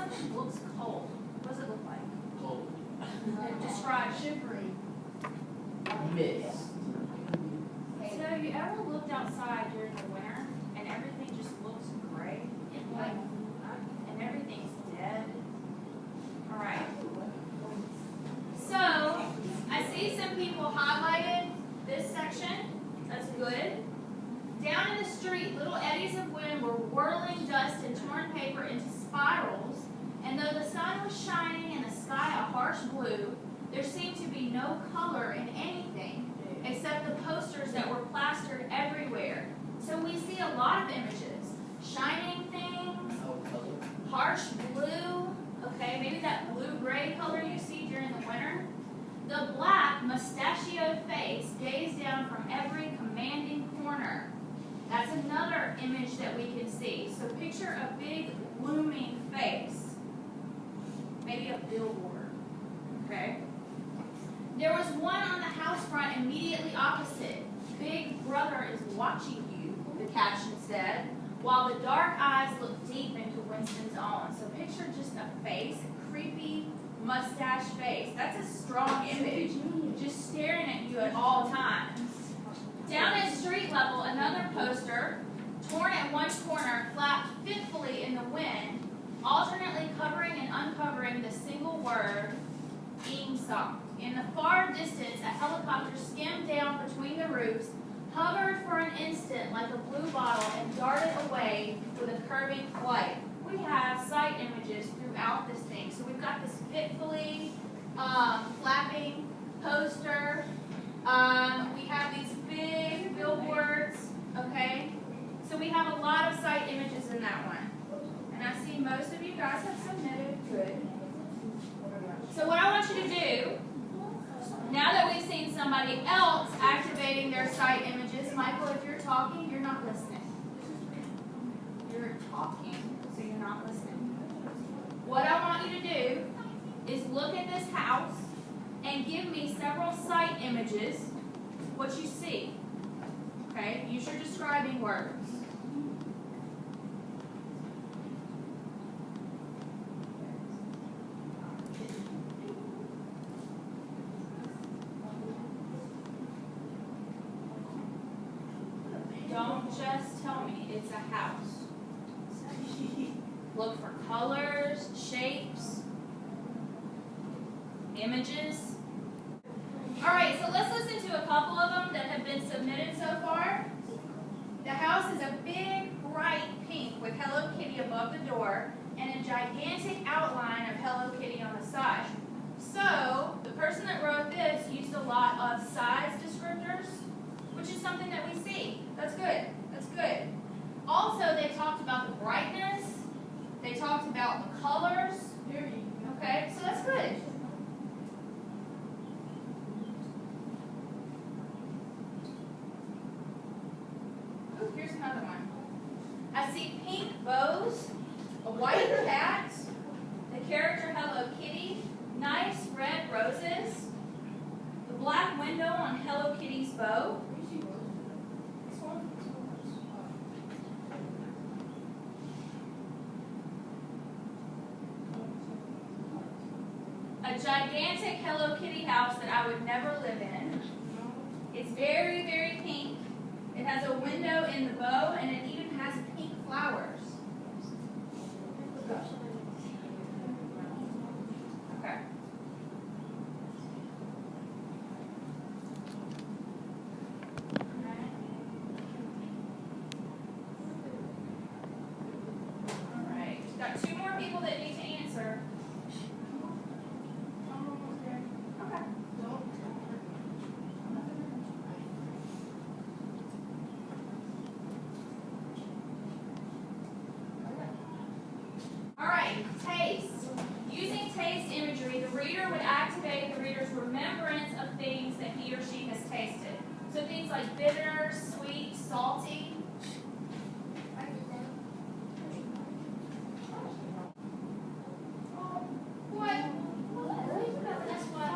something looks cold, what does it look like? Cold. Describe Shivery. Mist. So have you ever looked outside during the winter and everything just looks gray? And everything's dead? Alright. So, I see some people highlighted this section. That's good. Down in the street, little eddies of wind were whirling dust and torn paper into spirals, and though the sun was shining and the sky a harsh blue, there seemed to be no color in anything except the posters that were plastered everywhere. So we see a lot of images. Shining things, harsh blue, okay, maybe that blue-gray color you see during the winter. The black, mustachioed face gazed down from every commanding corner. That's another image that we can see. So picture a big, looming face. Maybe a billboard, okay? There was one on the house front immediately opposite. Big Brother is watching you, the caption said, while the dark eyes looked deep into Winston's own. So picture just a face, a creepy mustache face. That's a strong image, just staring at you at all times. Down at street level, another poster, torn at one corner, flapped fitfully in the wind, alternately covering and uncovering the single word, "Ingsoc." In the far distance, a helicopter skimmed down between the roofs, hovered for an instant like a blue bottle, and darted away with a curving flight. We have sight images throughout this thing. So we've got this fitfully flapping poster. We have these big billboards, okay? So we have a lot of sight images in that one. And I see most of you guys have submitted. Good. So what I want you to do, now that we've seen somebody else activating their sight images, Michael, if you're talking, you're not listening. You're talking, so you're not listening. What I want you to do is look at this house and give me several sight images, what you see. Okay? Use your describing words. Don't just tell me it's a house. Look for colors, shapes, images. All right, so let's listen to a couple of them that have been submitted so far. The house is a big, bright pink with Hello Kitty above the door and a gigantic outline of Hello Kitty on the side. So the person that wrote this used a lot of size descriptors, which is something that we see. That's good. That's good. Also, they talked about the brightness. They talked about the colors. Okay, so that's good. Ooh, here's another one. I see pink bows, a white cat, the character Hello Kitty, nice red roses, the black window on Hello Kitty's bow. A gigantic Hello Kitty house that I would never live in. It's very, very pink. It has a window in the bow, and it even has pink flowers. Okay. All right. We've got two more people that need to answer. Taste. Using taste imagery, the reader would activate the reader's remembrance of things that he or she has tasted. So things like bitter, sweet, salty. What? That's what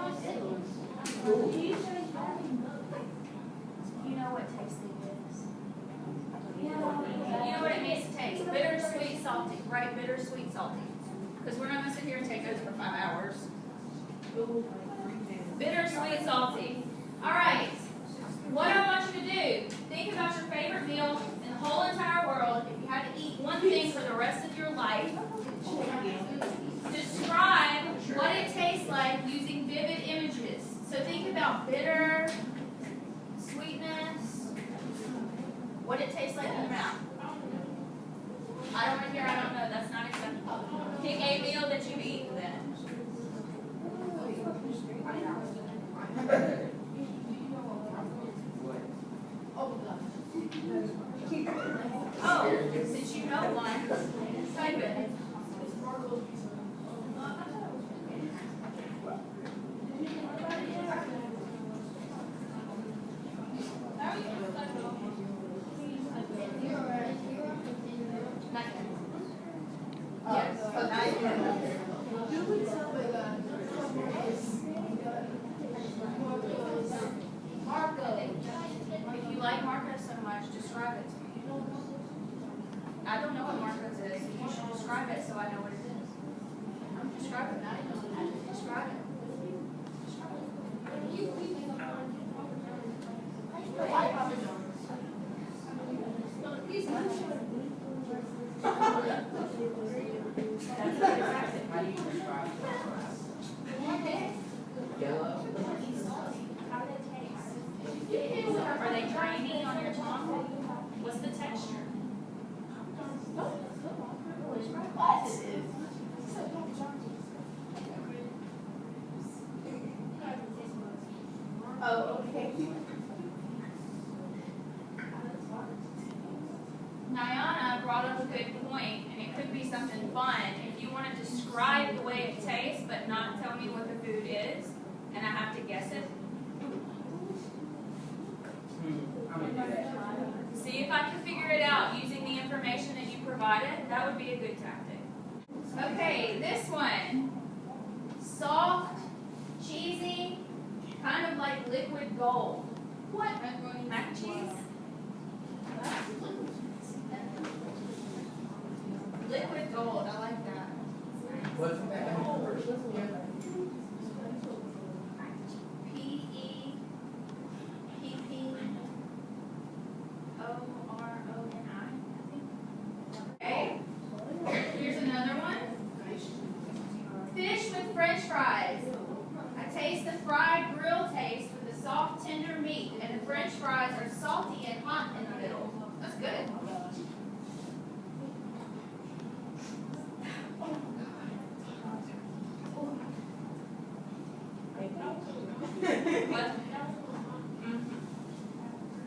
you know what tasting is. You know what it means to taste. Bitter, sweet, salty. Right? Bitter, sweet, salty. because we're not going to sit here and take notes for 5 hours. Bitter, sweet, salty. All right. What I want you to do, think about your favorite meal in the whole entire world. If you had to eat one thing for the rest of your life, describe what it tastes like using vivid images. So think about bitter, sweetness, what it tastes like in your mouth. I don't want to hear, I don't know, that's not acceptable. Pick a meal that you eat then. Oh, since you know one, type it. If you like Marcos so much, describe it to me. I don't know what Marcos is. You should describe it so I know what it is. Describe it. Describe it. Yellow. How do they taste? Are they creamy on your tongue? What's the texture? Oh, okay. Nyana brought up a good point, and it could be something fun. If you want to describe the way it tastes, but not tell me what the food is, and I have to guess it. I'm gonna do that. See if I can figure it out using the information that you provided. That would be a good tactic. Okay, this one. Soft, cheesy, kind of like liquid gold. What? Mac and cheese? Liquid gold, I like that. What's that? Okay, here's another one. Fish with French fries. I taste the fried grill taste with the soft, tender meat, and the French fries are salty and hot in the middle. That's good. What?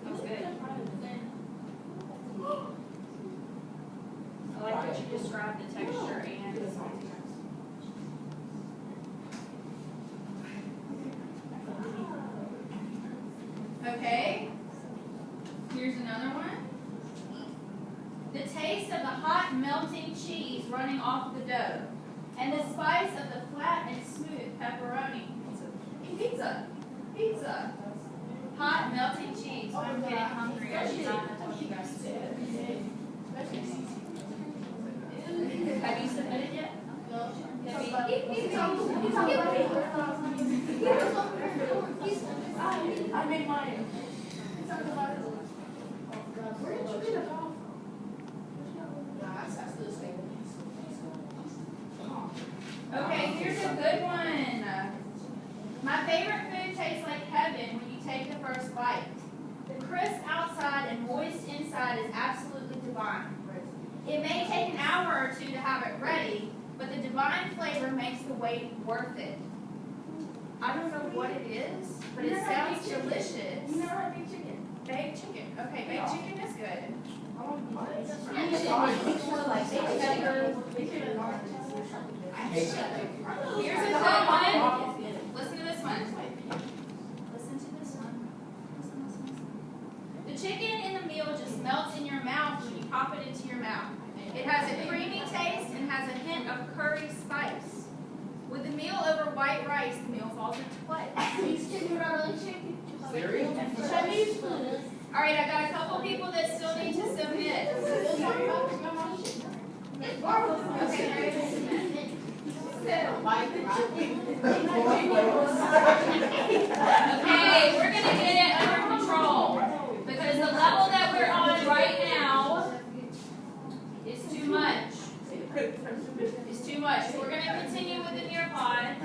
That's good. I like that you described the texture and the saltiness. Okay, here's another one. The taste of the hot melting cheese running off the dough, and the spice of the flat and smooth pepperoni. Pizza. Pizza. Hot melting cheese. I'm getting hungry. I should not have told you guys to do it. Have you submitted yet? I made mine. Where did you get it off? Okay, here's a good one. My favorite food tastes like heaven when you take the first bite. The crisp outside and moist inside is absolutely divine. It may take an hour or two to have it ready, but the divine flavor makes the wait worth it. I don't know what it is, but it sounds delicious. You never had baked chicken. Baked chicken. Okay, baked chicken is good. Here's a good one. Listen to this one. Listen to this one. The chicken in the meal just melts in your mouth when you pop it into your mouth. It has a creamy taste and has a hint of curry spice. With the meal over white rice, the meal falls into place. Cereal? Chinese food. All right, I got a couple people that still need to submit. Okay, ready to submit. Okay, we're gonna get it under control because the level that we're on right now is too much. It's too much. We're gonna continue with the Nearpod.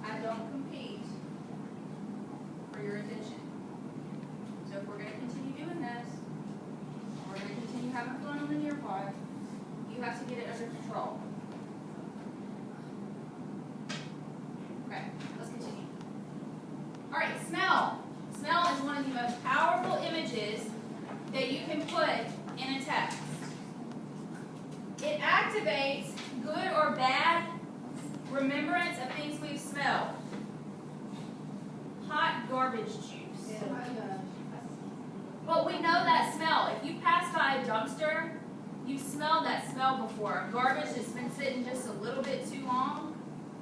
I don't compete for your attention. So if we're going to continue doing this, and we're going to continue having fun on the Nearpod, you have to get it under control. Okay, let's continue. All right, smell. Smell is one of the most powerful images that you can put in a text. It activates good or bad remembrance of things we've smelled. Hot garbage juice. But we know that smell. If you pass by a dumpster, you've smelled that smell before. Garbage that's been sitting just a little bit too long,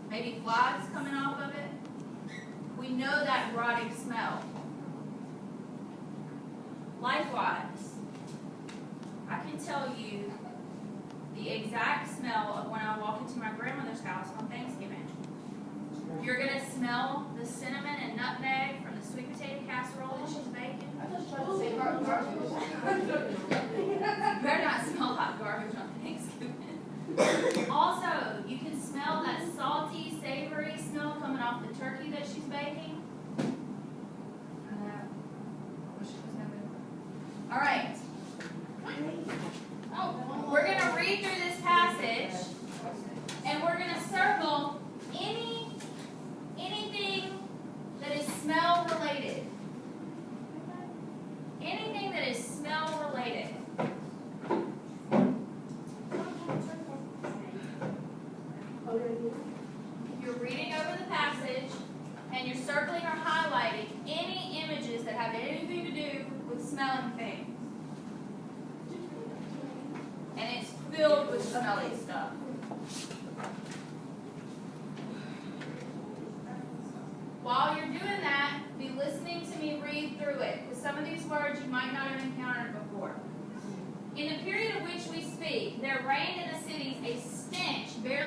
maybe flies coming off of it. We know that rotting smell. Likewise, I can tell you the exact smell of when I walk into my grandmother's house on Thanksgiving. You're going to smell the cinnamon and nutmeg from the sweet potato casserole that she's baking. You better not smell hot garbage on Thanksgiving. Also, you can smell that salty, savory smell coming off the turkey that she's baking. All right. We're going to read through this passage, and we're going to circle anything that is smell related. Anything that is smell related. You're reading over the passage, and you're circling or highlighting any images that have anything to do with smelling things. And it's filled with smelly stuff. While you're doing that, be listening to me read through it, because some of these words you might not have encountered before. In the period of which we speak, there reigned in the cities a stench barely